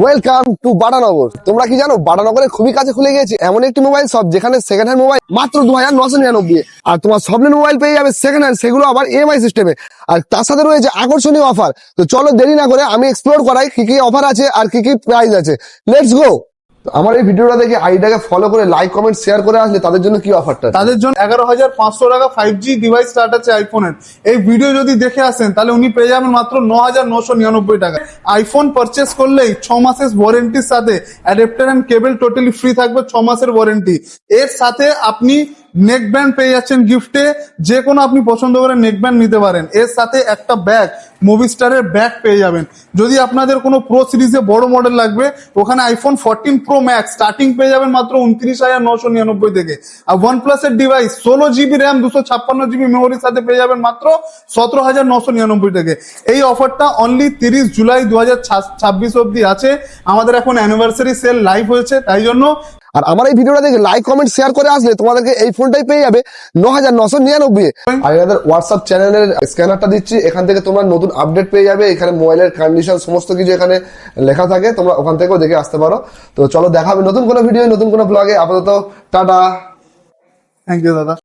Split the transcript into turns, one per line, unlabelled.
Welcome to Batanagar. তোমরা কি জানো বাটানগরের খুবই কাছে খুলে গিয়েছে এমন একটি মোবাইল শপ যেখানে সেকেন্ড হ্যান্ড মোবাইল মাত্র 2999 আর তোমার স্বপ্নের মোবাইল পেয়ে যাবে সেকেন্ড হ্যান্ড, সেগুলো আবার ইএমআই সিস্টেমে। আর তার সাথে রয়েছে আকর্ষণীয় অফার। তো চলো দেরি না করে আমি এক্সপ্লোর করাই কি কি অফার আছে আর কি কি প্রাইস আছে। Let's go. আমার এই ভিডিওটা দেখে আইডিটাকে ফলো করে লাইক কমেন্ট শেয়ার করে আসলে তাদের জন্য কি অফারটা?
তাদের জন্য 11,500 টাকা 5G ডিভাইস স্টার্ট আছে আইফোনের। এই ভিডিও যদি দেখে আসেন তাহলে উনি পেয়ে যাবেন মাত্র 9,999 টাকা। আইফোন পারচেস করলেই 6 মাসের ওয়ারেন্টির সাথে adapter and cable totally free থাকবে, 6 মাসের ওয়ারেন্টি। এর সাথে আপনি নেক ব্যান্ড পেয়ে যাচ্ছেন গিফটে, যে কোনো আপনি পছন্দ করে নেক ব্যান্ড নিতে পারেন। এর সাথে একটা ব্যাগ, মুভিস্টারের ব্যাগ পেয়ে যাবেন। যদি আপনাদের কোনো প্রো সিরিজে বড় মডেল লাগবে, ওখানে আইফোন 14 প্রো ম্যাক্স স্টার্টিং পেয়ে যাবেন মাত্র 29,999 থেকে। আর OnePlus এর ডিভাইস 16GB র্যাম 256GB মেমোরির সাথে পেয়ে যাবেন মাত্র 17,999 থেকে। এই অফারটা অনলি 30 জুলাই 2026 অব্দি আছে। আমাদের এখন অ্যানিভার্সারি সেল লাইভ হয়েছে, তাই জন্য।
আর আমার এই ভিডিওটা দেখে লাইক কমেন্ট শেয়ার করে আসলে তোমাদেরকে এই ফোনটাই পেয়ে যাবে 9,999। আর এনাদের হোয়াটসঅ্যাপ চ্যানেলের স্ক্যানারটা দিচ্ছি, এখান থেকে তোমরা নতুন আপডেট পেয়ে যাবে। এখানে মোবাইলের কন্ডিশন সমস্ত কিছু এখানে লেখা থাকে, তোমরা ওখান থেকেও দেখে আসতে পারো। তো চলো দেখা হবে নতুন কোনো ভিডিও নতুন কোনো ব্লগে। আপাতত টাটা।
থ্যাংক ইউ দাদা।